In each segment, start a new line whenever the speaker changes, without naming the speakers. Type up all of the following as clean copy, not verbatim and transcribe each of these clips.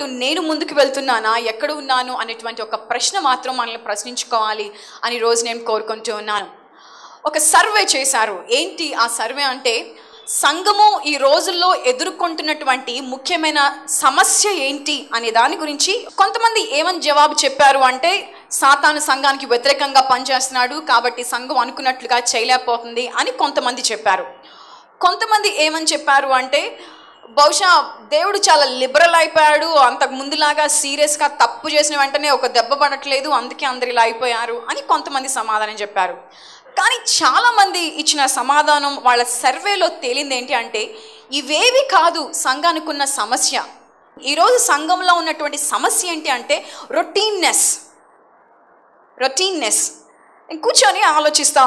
నేను ముందుకు వెళ్తున్నానా, ఎక్కడ ఉన్నాను అనేటువంటి ఒక ప్రశ్న మాత్రం మనల్ని ప్రశ్నించుకోవాలి అని రోజు నేను కోరుకుంటూ ఉన్నాను. ఒక సర్వే చేశారు. ఏంటి ఆ సర్వే అంటే, సంఘము ఈ రోజుల్లో ఎదుర్కొంటున్నటువంటి ముఖ్యమైన సమస్య ఏంటి అనే దాని గురించి కొంతమంది ఏమని జవాబు చెప్పారు అంటే, సాతాను సంఘానికి వ్యతిరేకంగా పనిచేస్తున్నాడు కాబట్టి సంఘం అనుకున్నట్లుగా చేయలేకపోతుంది అని కొంతమంది చెప్పారు. కొంతమంది ఏమని చెప్పారు అంటే, బహుశా దేవుడు చాలా లిబరల్ అయిపోయాడు, అంతకు ముందులాగా సీరియస్గా తప్పు చేసిన వెంటనే ఒక దెబ్బ పడట్లేదు, అందుకే అందరు ఇలా అయిపోయారు అని కొంతమంది సమాధానం చెప్పారు. కానీ చాలామంది ఇచ్చిన సమాధానం వాళ్ళ సర్వేలో తేలింది ఏంటి అంటే, ఇవేవి కాదు సంఘానికి ఉన్న సమస్య. ఈరోజు సంఘంలో ఉన్నటువంటి సమస్య ఏంటి అంటే రొటీన్నెస్. నేను కూర్చొని ఆలోచిస్తూ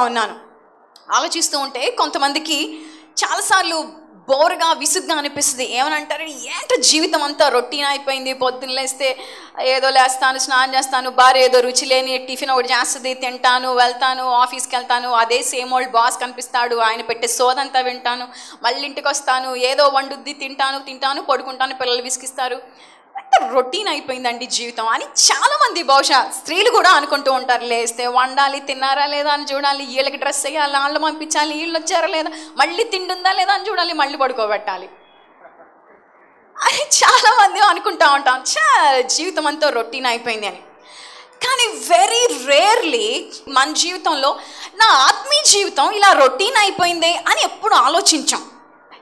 ఉంటే కొంతమందికి చాలాసార్లు బోర్గా విసుగ్గా అనిపిస్తుంది. ఏమనంటారు, ఏంటో జీవితం అంతా రొటీన్ అయిపోయింది, పొద్దున్న లేస్తే ఏదో లేస్తాను, స్నానం చేస్తాను, భార్య ఏదో రుచి లేని టిఫిన్ ఒకటి చేస్తుంది, తింటాను, వెళ్తాను, ఆఫీస్కి వెళ్తాను, అదే సేమ్ ఓల్డ్ బాస్ కనిపిస్తాడు, ఆయన పెట్టే సోదంతా వింటాను, మళ్ళీ ఇంటికి వస్తాను, ఏదో వండుద్ది, తింటాను, పడుకుంటాను, పిల్లలు విసిగిస్తారు, అంటే రొటీన్ అయిపోయిందండి జీవితం అని చాలామంది, బహుశా స్త్రీలు కూడా అనుకుంటూ ఉంటారు. లేస్తే వండాలి, తిన్నారా లేదా అని చూడాలి, వీళ్ళకి డ్రెస్ వేయాలి, వాళ్ళు పంపించాలి, వీళ్ళు వచ్చారా లేదా, మళ్ళీ తిండుందా లేదా అని చూడాలి, మళ్ళీ పడుకోబెట్టాలి అని చాలామంది అనుకుంటూ ఉంటాం. జీవితం అంతా రొటీన్ అయిపోయింది అని. కానీ వెరీ రేర్లీ మన జీవితంలో నా ఆత్మీయ జీవితం ఇలా రొటీన్ అయిపోయిందే అని ఎప్పుడు ఆలోచించాం.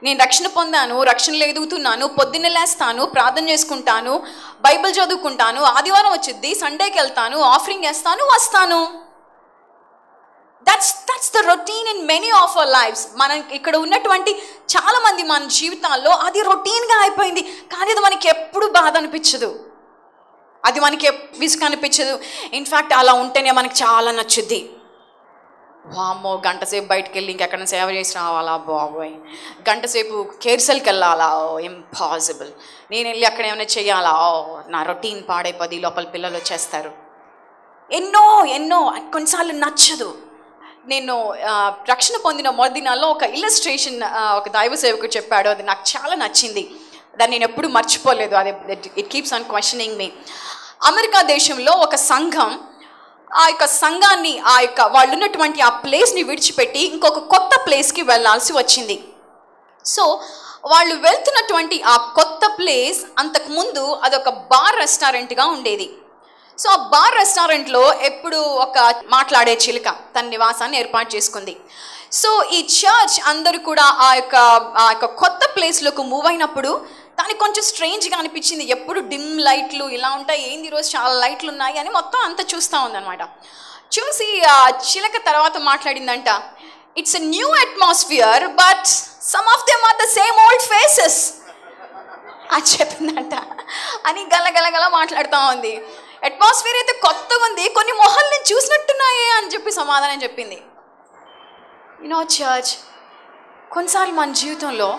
నేను రక్షణ పొందాను, రక్షణలో ఎదుగుతున్నాను, పొద్దున్నే లేస్తాను, ప్రార్థన చేసుకుంటాను, బైబిల్ చదువుకుంటాను, ఆదివారం వచ్చింది, సండేకి వెళ్తాను, ఆఫరింగ్ వేస్తాను, వస్తాను. That's the routine in many of our lives. మనం ఇక్కడ ఉన్నటువంటి చాలామంది మన జీవితాల్లో అది రొటీన్గా అయిపోయింది. కానీ అది మనకి ఎప్పుడు బాధ అనిపించదు, అది మనకి విసుగు అనిపించదు. ఇన్ఫ్యాక్ట్ అలా ఉంటేనే మనకి చాలా నచ్చుద్ది. వామ్మో, గంట సేపు బయటకు వెళ్ళి ఇంకెక్కడ సేవ చేసి రావాలా బాబోయ్, గంట సేపు కేర్సెల్కి వెళ్ళాలా, ఇంపాసిబుల్. నేను వెళ్ళి అక్కడ ఏమైనా చేయాలా, నా రొటీన్ పాడైపోద్ది, లోపల పిల్లలు వచ్చేస్తారు. ఎన్నో కొన్నిసార్లు నచ్చదు. నేను రక్షణ పొందిన మొదటినాల్లో ఒక ఇల్లస్ట్రేషన్ ఒక దైవ సేవకుడు చెప్పాడు, అది నాకు చాలా నచ్చింది, దాన్ని నేను ఎప్పుడు మర్చిపోలేదు. అది it keeps on questioning me. America దేశంలో ఒక సంఘం ఆ యొక్క సంఘాన్ని, వాళ్ళు ఉన్నటువంటి ఆ ప్లేస్ని విడిచిపెట్టి ఇంకొక కొత్త ప్లేస్కి వెళ్ళాల్సి వచ్చింది. సో వాళ్ళు వెళ్తున్నటువంటి ఆ కొత్త ప్లేస్ అంతకుముందు అదొక బార్ రెస్టారెంట్గా ఉండేది. సో ఆ బార్ రెస్టారెంట్లో ఎప్పుడు ఒక మాట్లాడే చిలుక తన నివాసాన్ని ఏర్పాటు చేసుకుంది. సో ఈ చర్చ్ అందరూ కూడా ఆ యొక్క కొత్త ప్లేస్లోకి మూవ్ అయినప్పుడు దానికి కొంచెం స్ట్రేంజ్గా అనిపించింది. ఎప్పుడు డిమ్ లైట్లు ఇలా ఉంటాయి, ఏంది ఈరోజు చాలా లైట్లు ఉన్నాయి అని మొత్తం అంతా చూస్తూ ఉందన్నమాట. చూసి ఆ చిలక తర్వాత మాట్లాడిందంట, it's a new atmosphere but some of them are the same old faces అని చెప్పిందంట. అని గలగలగల మాట్లాడుతూ ఉంది. అట్మాస్ఫియర్ అయితే కొత్తగా ఉంది, కొన్ని మొహాలు నేను చూసినట్టున్నాయే అని చెప్పి సమాధానం చెప్పింది. యూనో చర్చ్, కొన్నిసార్లు మన జీవితంలో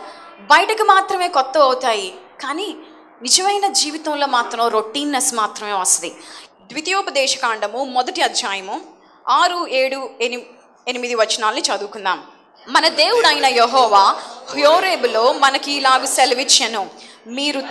బయటకు మాత్రమే కొత్త అవుతాయి, కానీ నిజమైన జీవితంలో మాత్రం రొటీన్నెస్ మాత్రమే వస్తుంది. ద్వితీయోపదేశకాండము 1వ అధ్యాయము 6, 7, 8 వచనాల్ని చదువుకుందాం. మన దేవుడైన యెహోవా హోరేబులో మనకి ఇలాగు సెలవిచ్చెను, మీరు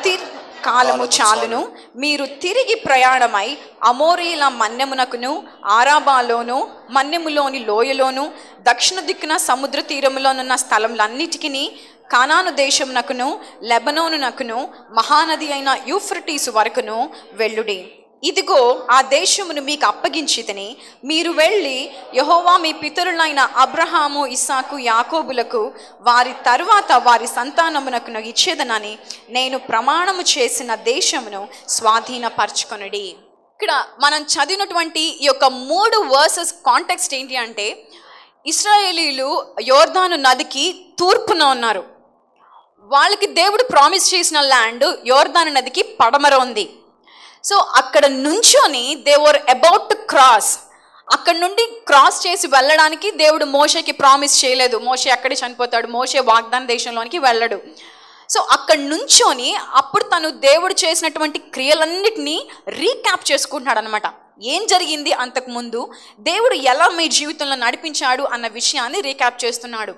కాలము చాలును, మీరు తిరిగి ప్రయాణమై అమోరీల మన్నెమునకును, ఆరాబాలోను, మన్నెములోని లోయలోను, దక్షిణ దిక్కున సముద్ర తీరములోనున్న స్థలములన్నిటికీ, కానాను దేశమునకును, లెబనోనునకును, మహానది అయిన యూఫ్రటీసు వరకును వెళ్ళుడి. ఇదిగో ఆ దేశమును మీకు అప్పగించితిని, మీరు వెళ్ళి యెహోవా మీ పితరులైన అబ్రహాము, ఇస్సాకు, యాకోబులకు వారి తరువాత వారి సంతానమునకును ఇచ్చేదనని నేను ప్రమాణము చేసిన దేశమును స్వాధీనపరచుకొనుడి. ఇక్కడ మనం చదివినటువంటి ఈ యొక్క 3 వర్సెస్ కాంటెక్స్ట్ ఏంటి అంటే, ఇశ్రాయేలీలు యోర్దాను నదికి తూర్పున ఉన్నారు. వాళ్ళకి దేవుడు ప్రామిస్ చేసిన ల్యాండ్ యోర్దాను నదికి పడమర ఉంది. సో అక్కడ నుంచొని they were about to cross. అక్కడ నుండి క్రాస్ చేసి వెళ్ళడానికి దేవుడు మోషేకి ప్రామిస్ చేయలేదు. మోషే అక్కడే చనిపోతాడు, మోషే వాగ్దాన దేశంలోనికి వెళ్ళడు. సో అక్కడ నుంచొని అప్పుడు తను దేవుడు చేసినటువంటి క్రియలన్నిటినీ రీక్యాప్ చేసుకుంటున్నాడు అనమాట. ఏం జరిగింది అంతకుముందు, దేవుడు ఎలా మీ జీవితంలో నడిపించాడు అన్న విషయాన్ని రీక్యాప్ చేస్తున్నాడు.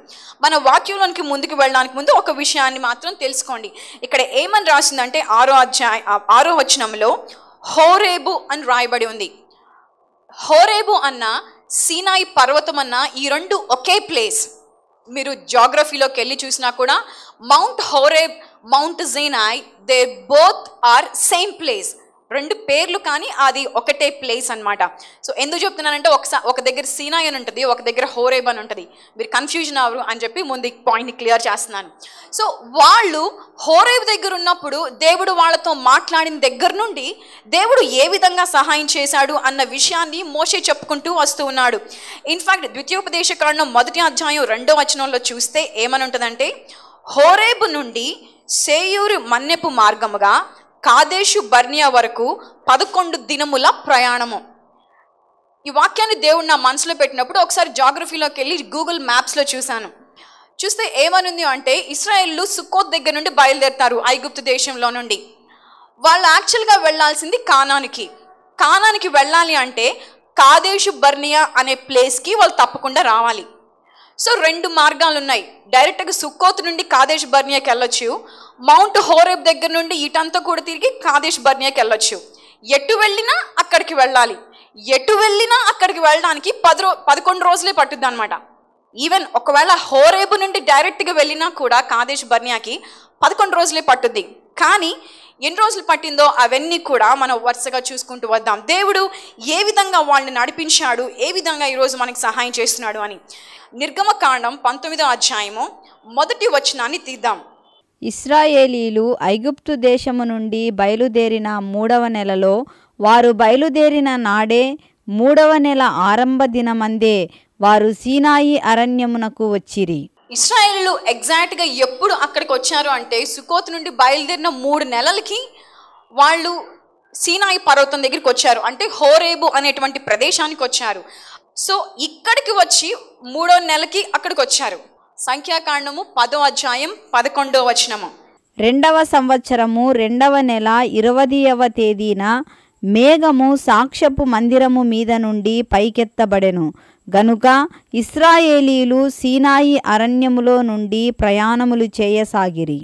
మన వాక్యంలోనికి ముందుకు వెళ్ళడానికి ముందు ఒక విషయాన్ని మాత్రం తెలుసుకోండి. ఇక్కడ ఏమని రాసిందంటే 6వ వచనంలో హోరేబు అని రాయబడి ఉంది. హోరేబు అన్న సీనాయి పర్వతం అన్న ఈ రెండు ఒకే ప్లేస్. మీరు జాగ్రఫీలోకి వెళ్ళి చూసినా కూడా Mount Horeb, Mount Sinai, they both are same place. రెండు పేర్లు కానీ అది ఒకటే ప్లేస్ అనమాట. సో ఎందుకు చెప్తున్నానంటే ఒక దగ్గర సీనాయ్ అని ఉంటుంది, ఒక దగ్గర హోరేబ్ అని ఉంటుంది. మీరు కన్ఫ్యూజన్ అవ్వరు అని చెప్పి ముందు పాయింట్ని క్లియర్ చేస్తున్నాను. సో వాళ్ళు హోరేబ్ దగ్గర ఉన్నప్పుడు దేవుడు వాళ్ళతో మాట్లాడిన దగ్గర నుండి దేవుడు ఏ విధంగా సహాయం చేశాడు అన్న విషయాన్ని మోషే చెప్పుకుంటూ వస్తూ ఉన్నాడు. ఇన్ఫ్యాక్ట్ ద్వితీయోపదేశకాండం 1వ అధ్యాయం 2వ వచనంలో చూస్తే ఏమని ఉంటుందంటే, హోరేబు నుండి సేయూరు మన్నెపు మార్గముగా కాదేషు బర్నియా వరకు 11 దినముల ప్రయాణము. ఈ వాక్యాన్ని దేవుడు నా మనసులో పెట్టినప్పుడు ఒకసారి జాగ్రఫీలోకి వెళ్ళి గూగుల్ మ్యాప్స్లో చూస్తే ఏమనుంది అంటే, ఇశ్రాయేలు సుక్కోత్ దగ్గర నుండి బయలుదేరుతారు ఐగుప్తు దేశంలో నుండి. వాళ్ళు యాక్చువల్గా వెళ్ళాల్సింది కానానికి వెళ్ళాలి అంటే కాదేషు బర్నియా అనే ప్లేస్కి వాళ్ళు తప్పకుండా రావాలి. సో 2 మార్గాలు ఉన్నాయి. డైరెక్ట్గా సుక్కోత్ నుండి కాదేష్ బర్నియాకి వెళ్ళొచ్చు, మౌంట్ హోరేబ్ దగ్గర నుండి ఇటంతా కూడా తిరిగి కాదేష్ బర్నియాకి వెళ్ళొచ్చు. ఎటు వెళ్ళినా అక్కడికి వెళ్ళాలి. ఎటు వెళ్ళినా అక్కడికి వెళ్ళడానికి 11 రోజులే పట్టుద్ది అనమాట. ఈవెన్ ఒకవేళ హోరేబు నుండి డైరెక్ట్గా వెళ్ళినా కూడా కాదేష్ బర్నియాకి 11 రోజులే పట్టుద్ది. కానీ ఎన్ని రోజులు పట్టిందో అవన్నీ కూడా మనం వరుసగా చూసుకుంటూ వద్దాం. దేవుడు ఏ విధంగా వాళ్ళని నడిపించాడు, ఏ విధంగా ఈరోజు మనకి సహాయం చేస్తున్నాడు అని. నిర్గమకాండం 19వ అధ్యాయము 1వ వచనాన్ని తీద్దాం.
ఇశ్రాయేలీలు ఐగుప్తు దేశము నుండి బయలుదేరిన 3వ నెలలో, వారు బయలుదేరిన నాడే 3వ నెల ఆరంభ దినమందే వారు సీనాయి అరణ్యమునకు వచ్చిరి.
ఇశ్రాయేలీలు ఎగ్జాక్ట్గా ఎప్పుడు అక్కడికి వచ్చారు అంటే, సుకోత్ నుండి బయలుదేరిన 3 నెలలకి వాళ్ళు సీనాయి పర్వతం దగ్గరికి వచ్చారు. అంటే హోరేబు అనేటువంటి ప్రదేశానికి వచ్చారు. సో ఇక్కడికి వచ్చి 3వ నెలకి అక్కడికి వచ్చారు. సంఖ్యాకాండము 10వ అధ్యాయం 11వ వచనము.
2వ సంవత్సరము 2వ నెల 20వ తేదీన మేఘము సాక్ష్యపు మందిరము మీద నుండి పైకెత్తబడెను గనుక ఇశ్రాయేలీలు సీనాయి అరణ్యములో నుండి ప్రయాణములు చేయసాగిరి.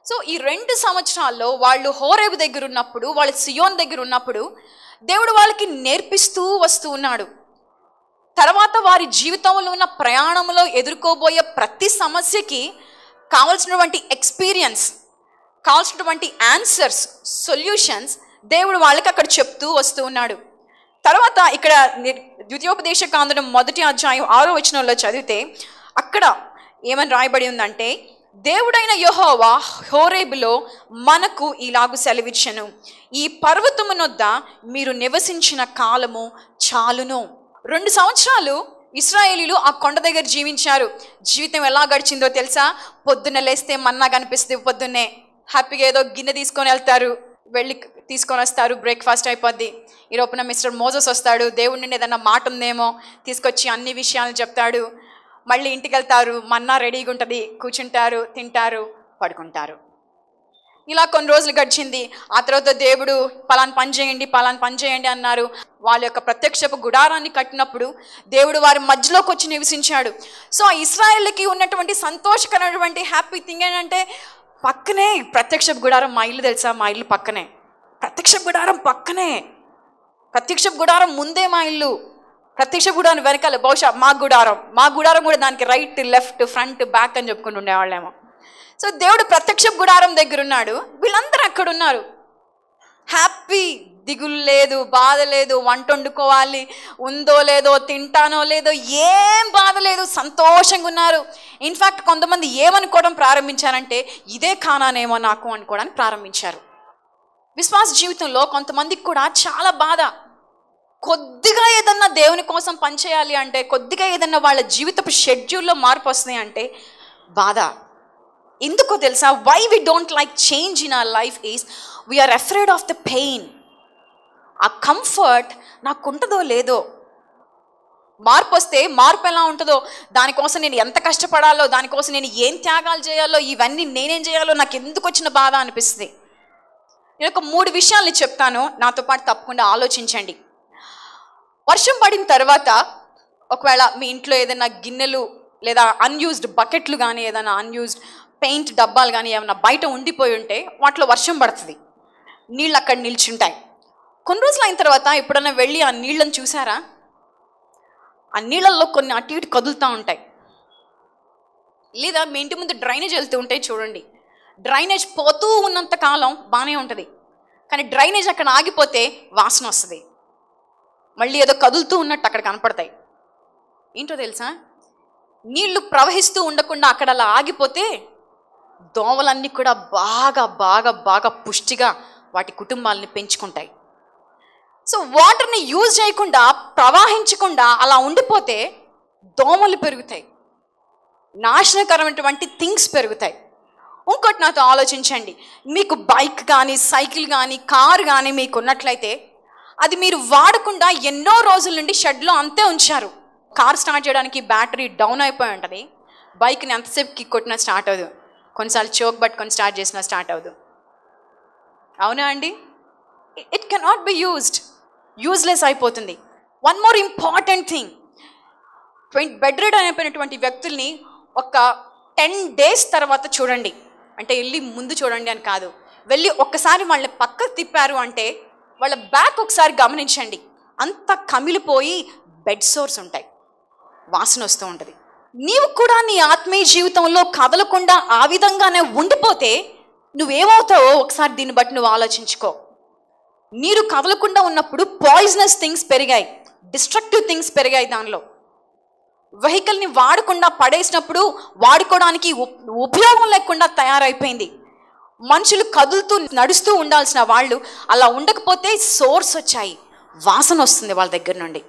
సో ఈ 2 సంవత్సరాల్లో వాళ్ళు హోరేబు దగ్గర ఉన్నప్పుడు, వాళ్ళు సియోన్ దగ్గర ఉన్నప్పుడు దేవుడు వాళ్ళకి నేర్పిస్తూ వస్తూ ఉన్నాడు. తర్వాత వారి జీవితంలో ఉన్న ప్రయాణంలో ఎదుర్కోబోయే ప్రతి సమస్యకి కావాల్సినటువంటి ఎక్స్పీరియన్స్, కావాల్సినటువంటి ఆన్సర్స్, సొల్యూషన్స్ దేవుడు వాళ్ళకి అక్కడ చెప్తూ వస్తూ ఉన్నాడు. తర్వాత ఇక్కడ ద్వితీయోపదేశకాండం 1వ అధ్యాయం 6వ వచనంలో చదివితే అక్కడ ఏమని రాయబడి ఉందంటే, దేవుడైన యెహోవా హోరేబులో మనకు ఇలాగు సెలవిచ్చెను, ఈ పర్వతమునొద్ద మీరు నివసించిన కాలము చాలును. 2 సంవత్సరాలు ఇశ్రాయేలీలు ఆ కొండ దగ్గర జీవించారు. జీవితం ఎలా గడిచిందో తెలుసా? పొద్దున్న లేస్తే మన్నా కనిపిస్తుంది, పొద్దున్నే హ్యాపీగా ఏదో గిన్నె తీసుకొని వెళ్తారు, వెళ్ళి తీసుకొని వస్తారు, బ్రేక్ఫాస్ట్ అయిపోద్ది. ఈ లోపున మిస్టర్ మోజెస్ వస్తాడు, దేవుడి నుండి ఏదన్నా మాట ఉందేమో తీసుకొచ్చి అన్ని విషయాలను చెప్తాడు. మళ్ళీ ఇంటికి వెళ్తారు, మన్నా రెడీగా ఉంటుంది, కూర్చుంటారు, తింటారు, పడుకుంటారు. ఇలా కొన్ని రోజులు గడిచింది. ఆ తర్వాత దేవుడు పలానా పని చేయండి అన్నారు. వాళ్ళ యొక్క ప్రత్యక్షపు గుడారాన్ని కట్టినప్పుడు దేవుడు వారి మధ్యలోకి వచ్చి నివసించాడు. సో ఆ ఇశ్రాయేలుకి ఉన్నటువంటి సంతోషకరమైనటువంటి హ్యాపీ థింగ్ ఏంటంటే, పక్కనే ప్రత్యక్షపు గుడారం. మా ఇల్లు తెలుసా? మా ఇల్లు పక్కనే ప్రత్యక్షపు గుడారం, పక్కనే ప్రత్యక్షపు గుడారం ముందే మా ఇల్లు, ప్రత్యక్షపు గుడారం వెనకాల బహుశా మా గుడారం కూడా దానికి రైట్, లెఫ్ట్, ఫ్రంట్, బ్యాక్ అని చెప్పుకుంటూ ఉండేవాళ్ళేమో. సో దేవుడు ప్రత్యక్ష గుడారం దగ్గర ఉన్నాడు, వీళ్ళందరూ అక్కడ ఉన్నారు. హ్యాపీ, దిగులు లేదు, బాధ లేదు, వంట వండుకోవాలి ఉందో లేదో, తింటానో లేదో, ఏం బాధ లేదు, సంతోషంగా ఉన్నారు. ఇన్ఫ్యాక్ట్ కొంతమంది ఏమనుకోవడం ప్రారంభించారంటే, ఇదే కానానేమో నాకు అనుకోవడానికి ప్రారంభించారు. విశ్వాస జీవితంలో కొంతమందికి కూడా చాలా బాధ. కొద్దిగా ఏదన్నా దేవుని కోసం పనిచేయాలి అంటే, కొద్దిగా ఏదన్నా వాళ్ళ జీవితపు షెడ్యూల్లో మార్పు వస్తున్నాయి అంటే బాధ. ఎందుకో తెలుసా? Why we don't like change in our life is we are afraid of the pain. ఆ కంఫర్ట్ నాకు ఉంటుందో లేదో, మార్పు వస్తే మార్పు ఎలా ఉంటుందో, దానికోసం నేను ఎంత కష్టపడాలో, దానికోసం నేను ఏం త్యాగాలు చేయాలో, ఇవన్నీ నేనేం చేయాలో నాకు ఎందుకు వచ్చిన బాధ అనిపిస్తుంది. నేను ఒక 3 విషయాలు చెప్తాను, నాతో పాటు తప్పకుండా ఆలోచించండి. వర్షం పడిన తర్వాత ఒకవేళ మీ ఇంట్లో ఏదైనా గిన్నెలు లేదా అన్యూజ్డ్ బకెట్లు కానీ ఏదైనా అన్యూజ్డ్ పెయింట్ డబ్బాలు కానీ ఏమైనా బయట ఉండిపోయి ఉంటే వాటిలో వర్షం పడుతుంది, నీళ్ళు అక్కడ నిల్చుంటాయి. కొన్ని రోజులు అయిన తర్వాత ఎప్పుడైనా వెళ్ళి ఆ నీళ్ళని చూసారా? ఆ నీళ్ళల్లో కొన్ని అటు ఇటు కదులుతూ ఉంటాయి. లేదా మీ ఇంటి ముందు డ్రైనేజ్ వెళ్తూ ఉంటాయి చూడండి. డ్రైనేజ్ పోతూ ఉన్నంత కాలం బాగానే ఉంటుంది, కానీ డ్రైనేజ్ అక్కడ ఆగిపోతే వాసన వస్తుంది, మళ్ళీ ఏదో కదులుతూ ఉన్నట్టు అక్కడ కనపడతాయి. ఏంటో తెలుసా? నీళ్లు ప్రవహిస్తూ ఉండకుండా అక్కడ అలా ఆగిపోతే దోమలన్నీ కూడా బాగా బాగా బాగా పుష్టిగా వాటి కుటుంబాలని పెంచుకుంటాయి. సో వాటర్ని యూజ్ చేయకుండా ప్రవహించకుండా అలా ఉండిపోతే దోమలు పెరుగుతాయి, నాశనకరమైనటువంటి థింగ్స్ పెరుగుతాయి. ఇంకోటి నాతో ఆలోచించండి. మీకు బైక్ కానీ సైకిల్ కానీ కారు కానీ మీకు ఉన్నట్లయితే అది మీరు వాడకుండా ఎన్నో రోజుల నుండి షెడ్లో అంతే ఉంచారు. కార్ స్టార్ట్ చేయడానికి బ్యాటరీ డౌన్ అయిపోయి ఉంటుంది, బైక్ని ఎంతసేపు కిక్ కొట్టినా స్టార్ట్ అవ్వదు, కొన్నిసార్లు చోక్ పట్టుకొని స్టార్ట్ చేసినా స్టార్ట్ అవ్వదు. అవునా అండి? It cannot be used, useless అయిపోతుంది. One more important thing, bedridden అయిపోయినటువంటి వ్యక్తుల్ని ఒక 10 days తర్వాత చూడండి, అంటే వెళ్ళి ముందు చూడండి అని కాదు, వెళ్ళి ఒక్కసారి వాళ్ళని పక్కకు తిప్పారు అంటే వాళ్ళ బ్యాక్ ఒకసారి గమనించండి, అంత కమిలిపోయి బెడ్ సోర్స్ ఉంటాయి, వాసన వస్తూ ఉంటుంది. నీవు కూడా నీ ఆత్మీయ జీవితంలో కదలకుండా ఆ విధంగానే ఉండిపోతే నువ్వేమవుతావో ఒకసారి దీన్ని బట్టి నువ్వు ఆలోచించుకో. నీరు కదలకుండా ఉన్నప్పుడు పాయిజనస్ థింగ్స్ పెరిగాయి, డిస్ట్రక్టివ్ థింగ్స్ పెరిగాయి. దానిలో వెహికల్ని వాడకుండా పడేసినప్పుడు వాడుకోవడానికి ఉపయోగం లేకుండా తయారైపోయింది. మనుషులు కదులుతూ నడుస్తూ ఉండాల్సిన వాళ్ళు అలా ఉండకపోతే సోర్స్ వచ్చాయి, వాసన వస్తుంది వాళ్ళ దగ్గర నుండి.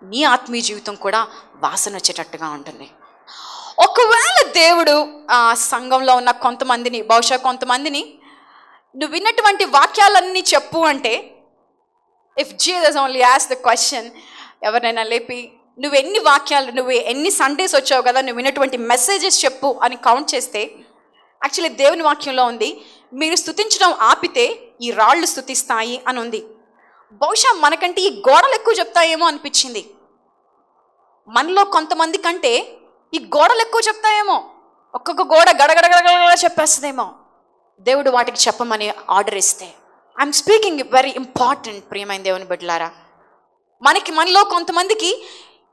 నీ ఆత్మీయ జీవితం కూడా వాసన వచ్చేటట్టుగా ఉంటుంది. ఒకవేళ దేవుడు ఆ సంఘంలో ఉన్న కొంతమందిని, బహుశా కొంతమందిని నువ్వు విన్నటువంటి వాక్యాలన్నీ చెప్పు అంటే, if Jesus only ask the question, ఎవరైనా లేపి నువ్వు ఎన్ని వాక్యాలు, నువ్వు ఎన్ని సండేస్ వచ్చావు కదా, నువ్వు విన్నటువంటి మెసేజెస్ చెప్పు అని కౌంట్ చేస్తే, యాక్చువల్లీ దేవుని వాక్యంలో ఉంది, మీరు స్తుతించడం ఆపితే ఈ రాళ్ళు స్తుతిస్తాయి అని ఉంది. బహుశా మనకంటే ఈ గోడలు ఎక్కువ చెప్తాయేమో అనిపించింది. మనలో కొంతమంది కంటే ఈ గోడలు ఎక్కువ చెప్తాయేమో, ఒక్కొక్క గోడ గడగడగడగడ చెప్పేస్తుందేమో దేవుడు వాటికి చెప్పమని ఆర్డర్ ఇస్తే. ఐఎమ్ స్పీకింగ్ వెరీ ఇంపార్టెంట్ ప్రియమైన దేవుని బిడ్డలారా. మనలో కొంతమందికి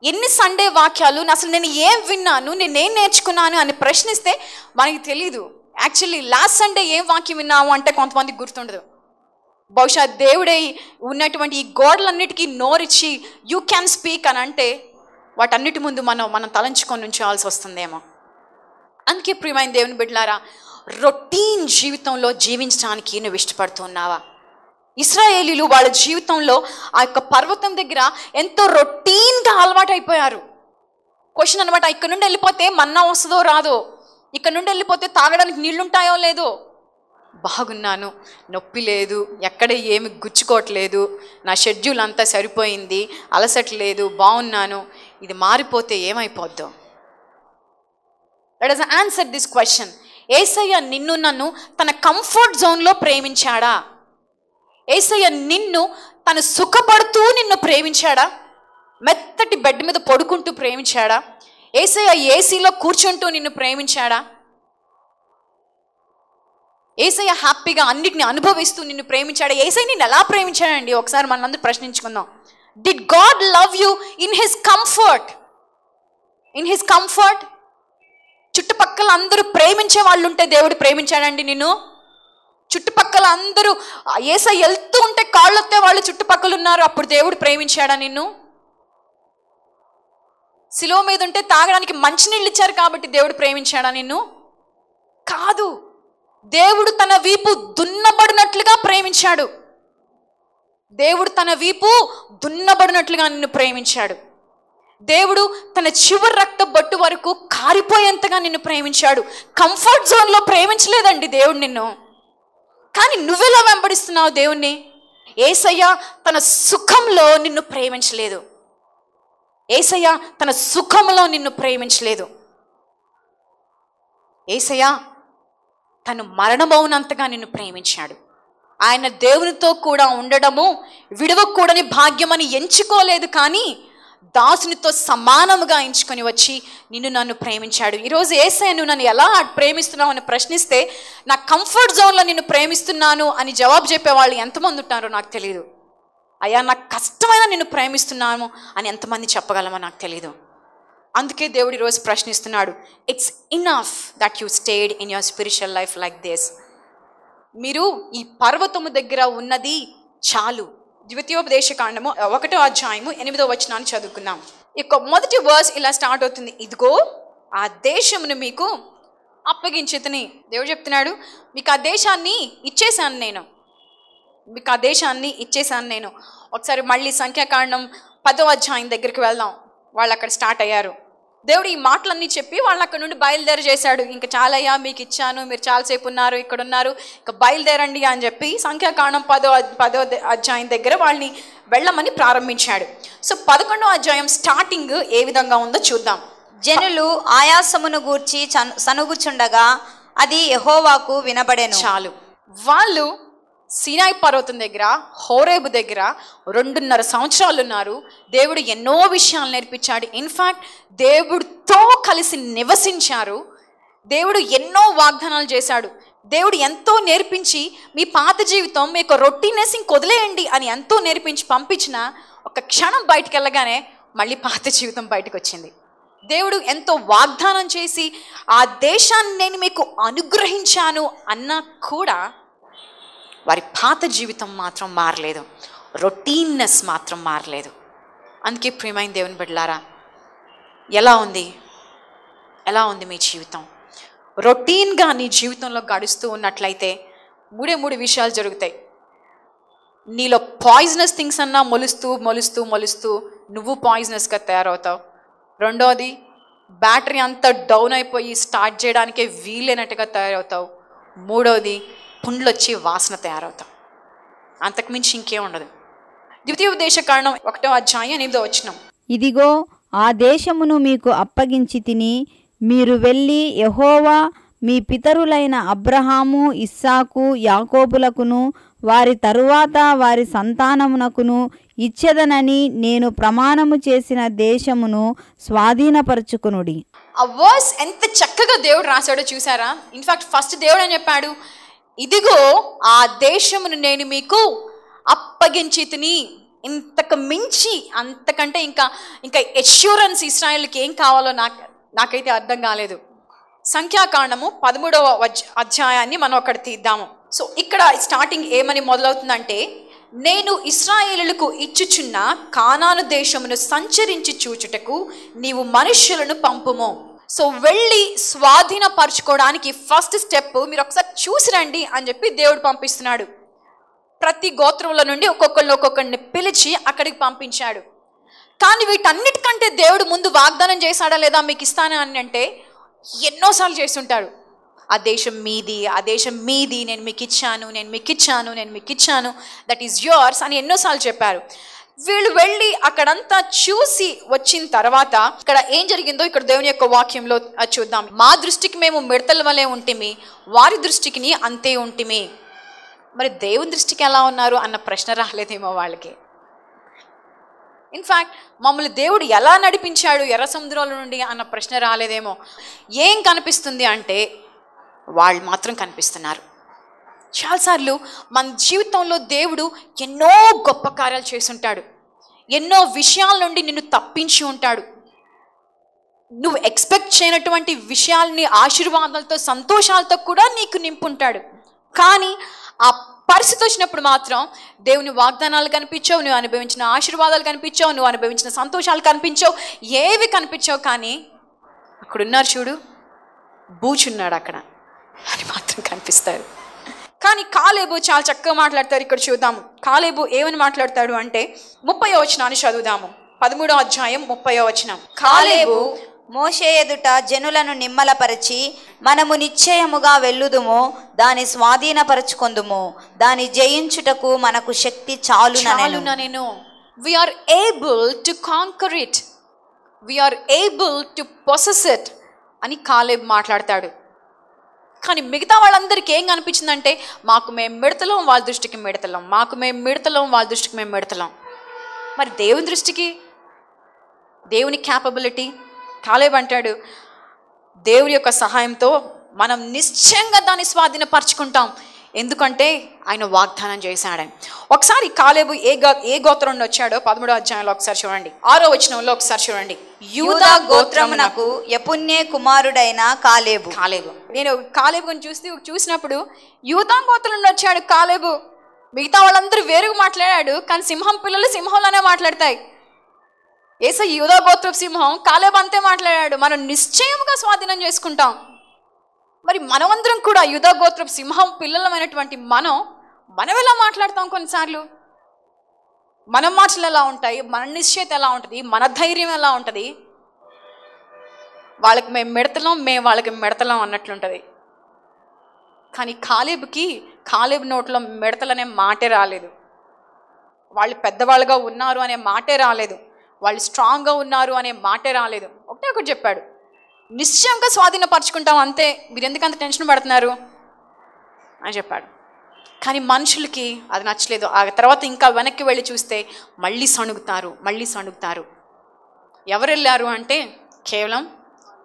ఎన్ని సండే వాక్యాలు, అసలు నేను ఏం విన్నాను, నేనేం నేర్చుకున్నాను అని ప్రశ్నిస్తే మనకి తెలీదు. యాక్చువల్లీ లాస్ట్ సండే ఏం వాక్యం విన్నాము అంటే కొంతమందికి గుర్తుండదు. బహుశా దేవుడే ఉన్నటువంటి ఈ గోడలన్నిటికీ నోరిచ్చి యూ క్యాన్ స్పీక్ అని అంటే వాటన్నిటి ముందు మనం తలంచుకొని ఉంచాల్సి వస్తుందేమో. అందుకే ప్రియమైన దేవుని బిడ్డలారా, రొటీన్ జీవితంలో జీవించడానికి నువ్వు ఇష్టపడుతున్నావా? ఇశ్రాయేలీలు వాళ్ళ జీవితంలో ఆ యొక్క పర్వతం దగ్గర ఎంతో రొటీన్గా అలవాటు అయిపోయారు. క్వశ్చన్ అనమాట, ఇక్కడ నుండి వెళ్ళిపోతే మన్నా వస్తుందో రాదో, ఇక్కడ నుండి వెళ్ళిపోతే తాగడానికి నీళ్లుంటాయో లేదో, బాగున్నాను, నొప్పి లేదు, ఎక్కడ ఏమి గుచ్చుకోవట్లేదు, నా షెడ్యూల్ అంతా సరిపోయింది, అలసట్లేదు, బాగున్నాను, ఇది మారిపోతే ఏమైపోద్దో? Let us answer this question. యేసయ్య నిన్ను నన్ను తన కంఫర్ట్ జోన్లో ప్రేమించాడా? యేసయ్య నిన్ను తను సుఖపడుతూ నిన్ను ప్రేమించాడా? మెత్తటి బెడ్ మీద పడుకుంటూ ప్రేమించాడా? యేసయ్య ఏసీలో కూర్చుంటూ నిన్ను ప్రేమించాడా? యేసయ్య హ్యాపీగా అన్నిటిని అనుభవిస్తూ నిన్ను ప్రేమించాడా? యేసయ్య నిన్ను ఎలా ప్రేమించాడండి? ఒకసారి మనందరూ ప్రశ్నించుకుందాం. Did God love you in his comfort? In his comfort. చుట్టుపక్కల అందరూ ప్రేమించే వాళ్ళు ఉంటే దేవుడు ప్రేమించాడండి నిన్ను? చుట్టుపక్కల అందరూ యేసయ్య వెళ్తూ ఉంటే కాళ్ళొత్తే వాళ్ళు చుట్టుపక్కల ఉన్నారు, అప్పుడు దేవుడు ప్రేమించాడా నిన్ను? శిలువ మీద ఉంటే తాగడానికి మంచినీళ్ళు ఇచ్చారు కాబట్టి దేవుడు ప్రేమించాడా నిన్ను? కాదు. దేవుడు తన వీపు దున్నబడినట్లుగా ప్రేమించాడు. దేవుడు తన వీపు దున్నబడినట్లుగా నిన్ను ప్రేమించాడు. దేవుడు తన చివరి రక్త బొట్టు వరకు కారిపోయేంతగా నిన్ను ప్రేమించాడు. కంఫర్ట్ జోన్లో ప్రేమించలేదండి దేవుడు నిన్ను. కానీ నువ్వెలా వెంబడిస్తున్నావు దేవుణ్ణి? యేసయ్య తన సుఖంలో నిన్ను ప్రేమించలేదు. యేసయ్య తన సుఖంలో నిన్ను ప్రేమించలేదు. యేసయ్య తను మరణమవునంతగా నిన్ను ప్రేమించాడు. ఆయన దేవునితో కూడా ఉండడము విడవకూడని భాగ్యమని ఎంచుకోలేదు, కానీ దాసునితో సమానముగా ఎంచుకొని వచ్చి నిన్ను నన్ను ప్రేమించాడు. ఈరోజు యేసయ్య నువ్వు నన్ను ఎలా ప్రేమిస్తున్నావు అని ప్రశ్నిస్తే, నా కంఫర్ట్ జోన్లో నిన్ను ప్రేమిస్తున్నాను అని జవాబు చెప్పేవాళ్ళు ఎంతమంది ఉంటారో నాకు తెలియదు. అయ్యా నాకు కష్టమైన నిన్ను ప్రేమిస్తున్నాను అని ఎంతమంది చెప్పగలమో నాకు తెలియదు. అందుకే దేవుడు ఈరోజు ప్రశ్నిస్తున్నాడు, it's enough that you stayed in your spiritual life like this. మీరు ఈ పర్వతము దగ్గర ఉన్నది చాలు. ద్వితీయోపదేశకాండము 1వ అధ్యాయము 8వ వచనాన్ని చదువుకుందాం. ఇక మొదటి వర్స్ ఇలా స్టార్ట్ అవుతుంది, ఇదిగో ఆ దేశమును మీకు అప్పగించితిని. దేవుడు చెప్తున్నాడు, మీకు ఆ దేశాన్ని ఇచ్చేసాను నేను, మీకు ఆ దేశాన్ని ఇచ్చేసాను నేను. ఒకసారి మళ్ళీ సంఖ్యాకాండం 10వ అధ్యాయం దగ్గరికి వెళ్దాం. వాళ్ళు అక్కడ స్టార్ట్ అయ్యారు. దేవుడు ఈ మాటలన్నీ చెప్పి వాళ్ళు అక్కడ నుండి బయలుదేరి చేశాడు. ఇంకా చాలయ్యా మీకు ఇచ్చాను, మీరు చాలాసేపు ఉన్నారు, ఇక్కడ ఉన్నారు, ఇంకా బయలుదేరండి అని చెప్పి సంఖ్యాకాండం 10వ అధ్యాయం దగ్గర వాళ్ళని వెళ్ళమని ప్రారంభించాడు. సో 11వ అధ్యాయం స్టార్టింగ్ ఏ విధంగా ఉందో చూద్దాం.
జనులు ఆయాసమును గూర్చి సనుగుచుండగా అది యెహోవాకు వినబడెను.
చాలు. వాళ్ళు సీనాయి పర్వతం దగ్గర, హోరేబు దగ్గర 2.5 సంవత్సరాలు ఉన్నారు. దేవుడు ఎన్నో విషయాలు నేర్పించాడు. ఇన్ఫ్యాక్ట్ దేవుడితో కలిసి నివసించారు. దేవుడు ఎన్నో వాగ్దానాలు చేశాడు. దేవుడు ఎంతో నేర్పించి మీ పాత జీవితం మీకు రొటీనెస్ వదిలేయండి అని ఎంతో నేర్పించి పంపించిన ఒక క్షణం బయటికి వెళ్ళగానే మళ్ళీ పాత జీవితం బయటకు వచ్చింది. దేవుడు ఎంతో వాగ్దానం చేసి ఆ దేశాన్ని నేను మీకు అనుగ్రహించాను అన్నా కూడా వారి పాత జీవితం మాత్రం మారలేదు, రొటీన్నెస్ మాత్రం మారలేదు. అందుకే ప్రియమైన దేవుని బిడ్డలారా, ఎలా ఉంది మీ జీవితం? రొటీన్గా నీ జీవితంలో గడుస్తూ ఉన్నట్లయితే మూడే విషయాలు జరుగుతాయి. నీలో పాయిజనస్ థింగ్స్ అన్నా మొలుస్తూ నువ్వు పాయిజనస్గా తయారవుతావు. రెండోది, బ్యాటరీ అంతా డౌన్ అయిపోయి స్టార్ట్ చేయడానికే వీలైనట్టుగా తయారవుతావు. మూడోది, పుండ్లు వచ్చి వాసన తయారవుతాం. అంతకుమించి ఇంకేం ఉండదు. ద్వితీయోపదేశకాండం 1వ అధ్యాయం 8వ వచనం,
ఇదిగో ఆ దేశమును మీకు అప్పగించి తిని మీరు వెళ్ళి యెహోవా మీ పితరులైన అబ్రహాము, ఇస్సాకు, యాకోబులకును వారి తరువాత వారి సంతానమునకును ఇచ్చెదనని నేను ప్రమాణము చేసిన దేశమును స్వాధీనపరచుకునుడి.
ఆ వర్స్ ఎంత చక్కగా దేవుడు రాశాడో చూసారా? ఇన్ఫాక్ట్ ఫస్ట్ దేవుడు అని చెప్పాడు, ఇదిగో ఆ దేశమును నేను మీకు అప్పగించి తిని. ఇంతకు మించి అంతకంటే ఇంకా ఎష్యూరెన్స్ ఇశ్రాయేలుకి ఏం కావాలో నాకైతే అర్థం కాలేదు. సంఖ్యాకాండము 13వ అధ్యాయాన్ని మనం అక్కడ తీద్దాము. సో ఇక్కడ స్టార్టింగ్ ఏమని మొదలవుతుందంటే, నేను ఇశ్రాయేలులకు ఇచ్చుచున్న కానాను దేశమును సంచరించి చూచుటకు నీవు మనుష్యులను పంపుము. సో వెళ్ళి స్వాధీనపరచుకోవడానికి ఫస్ట్ స్టెప్ మీరు ఒకసారి చూసి రండి అని చెప్పి దేవుడు పంపిస్తున్నాడు. ప్రతి గోత్రంలో నుండి ఒక్కొక్కరిని పిలిచి అక్కడికి పంపించాడు. కానీ వీటన్నిటికంటే దేవుడు ముందు వాగ్దానం చేశాడా లేదా మీకు ఇస్తాను అని అంటే ఎన్నోసార్లు చేస్తుంటాడు. ఆ దేశం మీది, నేను మీకు ఇచ్చాను, దట్ ఈస్ యోర్స్ అని ఎన్నోసార్లు చెప్పారు. వీళ్ళు వెళ్ళి అక్కడంతా చూసి వచ్చిన తర్వాత ఇక్కడ ఏం జరిగిందో ఇక్కడ దేవుని యొక్క వాక్యంలో చూద్దాం. మా దృష్టికి మేము మిడతల వలె ఉంటిమి, వారి దృష్టికి అంతే ఉంటిమి. మరి దేవుని దృష్టికి ఎలా ఉన్నారు అన్న ప్రశ్న రాలేదేమో వాళ్ళకి. ఇన్ఫ్యాక్ట్ మమ్మల్ని దేవుడు ఎలా నడిపించాడు ఎర్ర సముద్రాల నుండి అన్న ప్రశ్న రాలేదేమో. ఏం కనిపిస్తుంది అంటే వాళ్ళు మాత్రం కనిపిస్తున్నారు. చాలాసార్లు మన జీవితంలో దేవుడు ఎన్నో గొప్ప కార్యాలు చేసుంటాడు, ఎన్నో విషయాల నుండి నిన్ను తప్పించి ఉంటాడు. నువ్వు ఎక్స్పెక్ట్ చేయనటువంటి విషయాల్ని ఆశీర్వాదాలతో సంతోషాలతో కూడా నీకు నింపుంటాడు. కానీ ఆ పరిస్థితి వచ్చినప్పుడు మాత్రం దేవుని వాగ్దానాలు కనిపించావు, నువ్వు అనుభవించిన ఆశీర్వాదాలు కనిపించావు, నువ్వు అనుభవించిన సంతోషాలు కనిపించావు, ఏవి కనిపించావు. కానీ అక్కడున్నారు చూడు, బూచున్నాడు అక్కడ అని మాత్రం కనిపిస్తారు. కానీ కాలేబు చాలా చక్కగా మాట్లాడతారు. ఇక్కడ చూద్దాము కాలేబు ఏమని మాట్లాడతాడు అంటే 30వ వచనాన్ని చదువుదాము. 13వ అధ్యాయం 30వ వచనం. కాలేబు
మోషే ఎదుట జనులను నిమ్మలపరిచి మనము నిశ్చయముగా వెళ్ళుదుము, దాని స్వాధీనపరచుకొందుము, దాని జయించుటకు మనకు శక్తి చాలుననెను.
We are able to conquer it, we are able to possess it అని కాలేబు మాట్లాడతాడు. కానీ మిగతా వాళ్ళందరికీ ఏం కనిపించిందంటే మాకు మేము మిడతలం, వాళ్ళ దృష్టికి మిడతలం, మాకు మేము మిడతలం, వాళ్ళ దృష్టికి మేము మిడతలం. మరి దేవుని దృష్టికి, దేవుని క్యాపబిలిటీ, కాలేబ్ అంటాడు దేవుని యొక్క సహాయంతో మనం నిశ్చయంగా దాన్ని స్వాధీనపరచుకుంటాం, ఎందుకంటే ఆయన వాగ్దానం చేశాడని. ఒకసారి కాలేబు ఏ గోత్రం నుండి వచ్చాడో 13వ అధ్యాయంలో ఒకసారి చూడండి, 6వ వచనంలో ఒకసారి చూడండి.
యూదా గోత్రమునకు యెఫున్నె కుమారుడైన కాలేబు.
నేను కాలేబు గురించి చూసినప్పుడు యూదా గోత్రం నుండి వచ్చాడు కాలేబు. మిగతా వాళ్ళందరూ వేరుగా మాట్లాడాడు, కానీ సింహం పిల్లలు సింహంలోనే మాట్లాడతాయి. ఏసై యూదా గోత్రపు సింహం, కాలేబు అంతే మాట్లాడాడు, మనం నిశ్చయముగా స్వాధీనం చేసుకుంటాం. మరి మనమందరం కూడా యూదా గోత్రపు సింహం పిల్లలమైనటువంటి మనం ఎలా మాట్లాడతాం? కొన్నిసార్లు మన మాటలు ఎలా ఉంటాయి, మన నిశ్చయత ఎలా ఉంటుంది, మన ధైర్యం ఎలా ఉంటుంది? వాళ్ళకి మేము మిడతలం, మేము వాళ్ళకి మిడతలం అన్నట్లుంటుంది. కానీ కాలేబు నోట్లో మిడతలనే మాటే రాలేదు, వాళ్ళు పెద్దవాళ్ళుగా ఉన్నారు అనే మాటే రాలేదు, వాళ్ళు స్ట్రాంగ్గా ఉన్నారు అనే మాటే రాలేదు. ఒకటి చెప్పాడు, నిశ్చయంగా స్వాధీనపరచుకుంటాం అంతే, మీరు ఎందుకంత టెన్షన్ పడుతున్నారు అని చెప్పాడు. కానీ మనుషులకి అది నచ్చలేదు. ఆ తర్వాత ఇంకా వెనక్కి వెళ్ళి చూస్తే మళ్ళీ సణుగుతారు. ఎవరు వెళ్ళారు అంటే కేవలం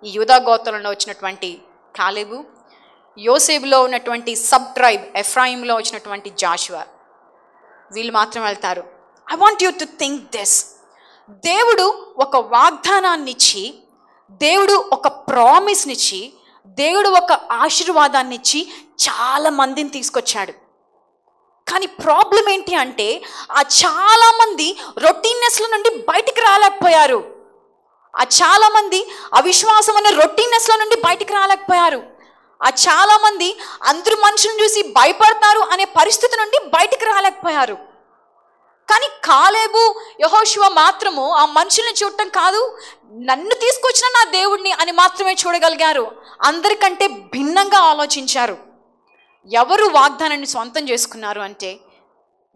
ఈ యూదా గోత్రంలో వచ్చినటువంటి కాలేబు, యోసేపులో ఉన్నటువంటి సబ్ ట్రైబ్ ఎఫ్రాయింలో వచ్చినటువంటి జాషువా, వీళ్ళు మాత్రం వెళ్తారు. I want you to think this. దేవుడు ఒక వాగ్దానాన్ని ఇచ్చి, దేవుడు ఒక ప్రామిస్నిచ్చి, దేవుడు ఒక ఆశీర్వాదాన్ని ఇచ్చి చాలా మందిని తీసుకొచ్చాడు. కానీ ప్రాబ్లం ఏంటి అంటే ఆ చాలామంది రొటీన్నెస్ల నుండి బయటికి రాలేకపోయారు. ఆ చాలామంది అవిశ్వాసం అనే రొటీన్నెస్ల నుండి బయటికి రాలేకపోయారు. ఆ చాలామంది అందరూ మనుషులను చూసి భయపడతారు అనే పరిస్థితి నుండి బయటికి రాలేకపోయారు. కానీ కాలేబు, యెహోషువ మాత్రము ఆ మనుషుల్ని చూడటం కాదు, నన్ను తీసుకొచ్చిన నా దేవుడిని అని మాత్రమే చూడగలిగారు. అందరికంటే భిన్నంగా ఆలోచించారు. ఎవరు వాగ్దానాన్ని సొంతం చేసుకున్నారు అంటే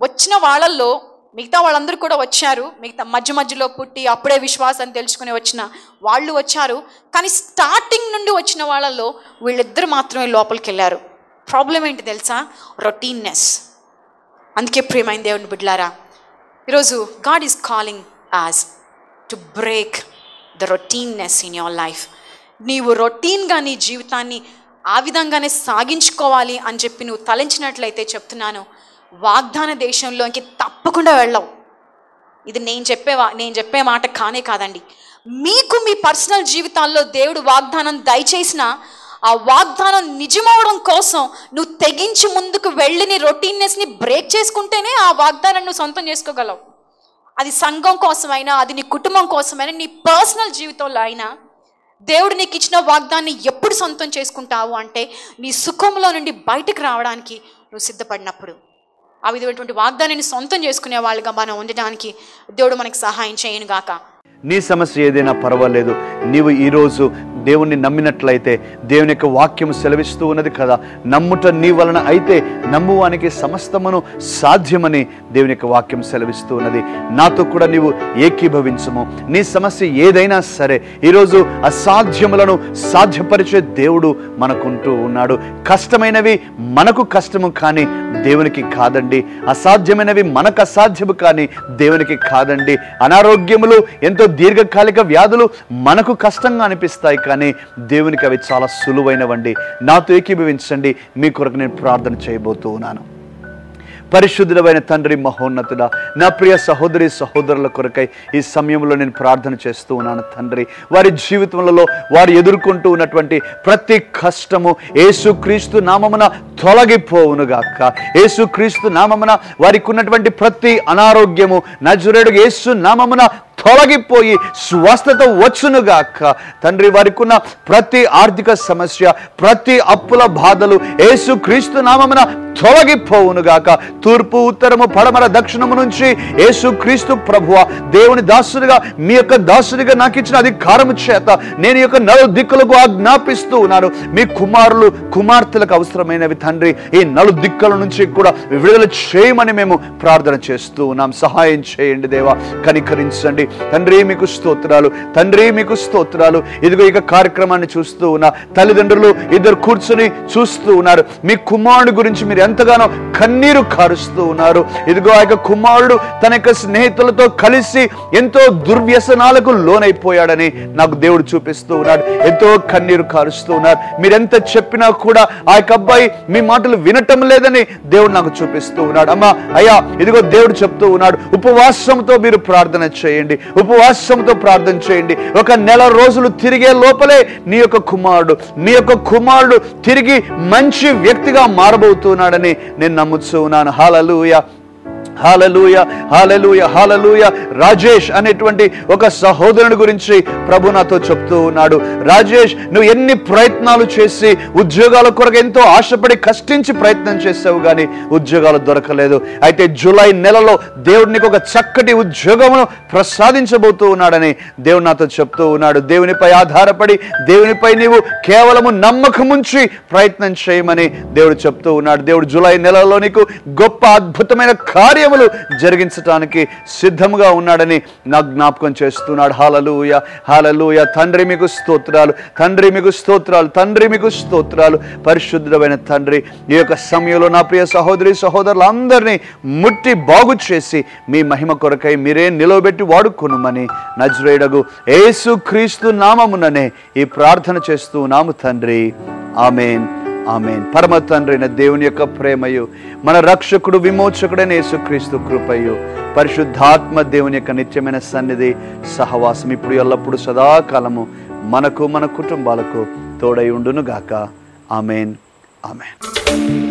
వచ్చిన వాళ్ళల్లో మిగతా వాళ్ళందరూ కూడా వచ్చారు, మిగతా మధ్యలో పుట్టి అప్పుడే విశ్వాసాన్ని తెలుసుకుని వచ్చిన వాళ్ళు వచ్చారు. కానీ స్టార్టింగ్ నుండి వచ్చిన వాళ్ళల్లో వీళ్ళిద్దరు మాత్రమే లోపలికి వెళ్ళారు. ప్రాబ్లం ఏంటి తెలుసా? రొటీన్నెస్. అందుకే ప్రియమైన దేవుని బిడ్డలారా, ఈరోజు God is calling us to break the rottenness in your life. నీవు రొటీన్గా నీ జీవితాన్ని ఆ విధంగానే సాగించుకోవాలి అని చెప్పి నువ్వు తలంచినట్లయితే చెప్తున్నాను, వాగ్దాన దేశంలోకి తప్పకుండా వెళ్ళవు. ఇది నేను చెప్పే మాట కాదండి. మీకు మీ పర్సనల్ జీవితాల్లో దేవుడు వాగ్దానం దయచేసిన ఆ వాగ్దానం నిజమవడం కోసం నువ్వు తెగించి ముందుకు వెళ్ళి నీ రొటీన్నెస్ని బ్రేక్ చేసుకుంటేనే ఆ వాగ్దానాన్ని నువ్వు సొంతం చేసుకోగలవు. అది సంఘం కోసమైనా, అది నీ కుటుంబం కోసమైనా, నీ పర్సనల్ జీవితంలో అయినా దేవుడు నీకు ఇచ్చిన వాగ్దాన్ని ఎప్పుడు సొంతం చేసుకుంటావు అంటే నీ సుఖంలో నుండి బయటకు రావడానికి నువ్వు సిద్ధపడినప్పుడు. ఆ విధమైనటువంటి వాగ్దానాన్ని సొంతం చేసుకునే వాళ్ళుగా మనం ఉండడానికి దేవుడు మనకి సహాయం చేయను గాక.
నీ సమస్య ఏదైనా పర్వాలేదు, నీవు ఈరోజు దేవుణ్ణి నమ్మినట్లయితే దేవుని యొక్క వాక్యం సెలవిస్తూ ఉన్నది కదా, నమ్ముట నీ వలన అయితే నమ్మువానికి సమస్తమును సాధ్యమని దేవుని యొక్క వాక్యం సెలవిస్తూ ఉన్నది. నాతో కూడా నీవు ఏకీభవించము. నీ సమస్య ఏదైనా సరే ఈరోజు అసాధ్యములను సాధ్యపరిచే దేవుడు మనకుంటూ ఉన్నాడు. కష్టమైనవి మనకు కష్టము కానీ దేవునికి కాదండి, అసాధ్యమైనవి మనకు అసాధ్యము కానీ దేవునికి కాదండి. అనారోగ్యములు, ఎంతో దీర్ఘకాలిక వ్యాధులు మనకు కష్టంగా అనిపిస్తాయి కానీ దేవునికి అవి చాలా సులువైనవండి. నాతో ఏకీభవించండి, మీ కొరకు నేను ప్రార్థన చేయబోతూ ఉన్నాను. పరిశుద్ధుడైన తండ్రి, మహోన్నతుడా, నా ప్రియ సహోదరి సహోదరుల కొరకై ఈ సమయంలో నేను ప్రార్థన చేస్తూ ఉన్నాను తండ్రి. వారి జీవితంలో వారు ఎదుర్కొంటూ ఉన్నటువంటి ప్రతి కష్టము యేసుక్రీస్తు నామమున తొలగిపోవునుగాక. యేసుక్రీస్తు నామమున వారికి ఉన్నటువంటి ప్రతి అనారోగ్యము నజరేయుడు యేసు నామమున తొలగిపోయి స్వస్థత వచ్చునుగాక. తండ్రి, వారికి ఉన్న ప్రతి ఆర్థిక సమస్య, ప్రతి అప్పుల బాధలు యేసుక్రీస్తు నామమున తొలగిపోవునుగాక. తూర్పు, ఉత్తరము, పడమర, దక్షిణము నుంచి యేసుక్రీస్తు ప్రభువా, దేవుని దాసునిగా, మీ యొక్క దాసునిగా నాకు ఇచ్చిన అధికారము చేత నేను యొక్క నలుదిక్కులకు ఆజ్ఞాపిస్తూ ఉన్నాను. మీ కుమారులు కుమార్తెలకు అవసరమైనవి తండ్రి ఈ నలుదిక్కుల నుంచి కూడా విడుదల చేయమని మేము ప్రార్థన చేస్తూ ఉన్నాం. సహాయం చేయండి దేవా, కనికరించండి. తండ్రి మీకు స్తోత్రాలు, తండ్రి మీకు స్తోత్రాలు. ఇదిగో ఇక కార్యక్రమాన్ని చూస్తూ ఉన్న తల్లిదండ్రులు ఇద్దరు కూర్చుని చూస్తూ ఉన్నారు. మీ కుమారుడు గురించి మీరు ఎంతగానో కన్నీరు కారుస్తూ ఉన్నారు. ఇదిగో ఆ యొక్క కుమారుడు తన యొక్క స్నేహితులతో కలిసి ఎంతో దుర్వ్యసనాలకు లోనైపోయాడని నాకు దేవుడు చూపిస్తూ ఉన్నాడు. ఎంతో కన్నీరు కారుస్తూ ఉన్నారు. మీరెంత చెప్పినా కూడా ఆ యొక్క అబ్బాయి మీ మాటలు వినటం లేదని దేవుడు నాకు చూపిస్తూ ఉన్నాడు. అమ్మా అయ్యా, ఇదిగో దేవుడు చెప్తూ ఉన్నాడు, ఉపవాసంతో మీరు ప్రార్థన చేయండి, ఉపవాసంతో ప్రార్థన చేయండి. ఒక నెల రోజులు తిరిగే లోపలే నీ యొక్క కుమారుడు తిరిగి మంచి వ్యక్తిగా మారబోతున్నాడని నేను నమ్ముతూ ఉన్నాను. హల్లెలూయా, హల్లెలూయా, హల్లెలూయా, హల్లెలూయా. రాజేష్ అనేటువంటి ఒక సహోదరుని గురించి ప్రభు నాతో చెప్తూ ఉన్నాడు. రాజేష్, నువ్వు ఎన్ని ప్రయత్నాలు చేసి ఉద్యోగాల కొరకు ఎంతో ఆశపడి కష్టించి ప్రయత్నం చేసావు కానీ ఉద్యోగాలు దొరకలేదు. అయితే జూలై నెలలో దేవుడు నీకు ఒక చక్కటి ఉద్యోగమును ప్రసాదించబోతూ ఉన్నాడని దేవుడు నాతో చెప్తూ ఉన్నాడు. దేవునిపై ఆధారపడి దేవునిపై నీవు కేవలము నమ్మకముంచి ప్రయత్నం చేయమని దేవుడు చెప్తూ ఉన్నాడు. దేవుడు జూలై నెలలో నీకు గొప్ప అద్భుతమైన కార్యములు జరిగించడానికి సిద్ధంగా ఉన్నాడని నాకు జ్ఞాపకం చేస్తున్నాడు. హల్లెలూయా, హల్లెలూయా. తండ్రి మీకు స్తోత్రాలు, తండ్రి మీకు స్తోత్రాలు, తండ్రి మీకు స్తోత్రాలు. పరిశుద్ధమైన తండ్రి, ఈ యొక్క సమయంలో నా ప్రియ సహోదరి సహోదరులందరినీ ముట్టి బాగు చేసి మీ మహిమ కొరకై మీరే నిలవబెట్టి వాడుకొనుమని నజరేయుడగు యేసు క్రీస్తు నామముననే ఈ ప్రార్థన చేస్తున్నాము తండ్రి. ఆమేన్, ఆమేన్. పరమ తండ్రైన దేవుని యొక్క ప్రేమయు, మన రక్షకుడు విమోచకుడైన యేసుక్రీస్తు కృపయు, పరిశుద్ధాత్మ దేవుని యొక్క నిత్యమైన సన్నిధి సహవాసం ఇప్పుడు ఎల్లప్పుడు సదాకాలము మనకు మన కుటుంబాలకు తోడై ఉండును గాక. ఆమేన్, ఆమేన్.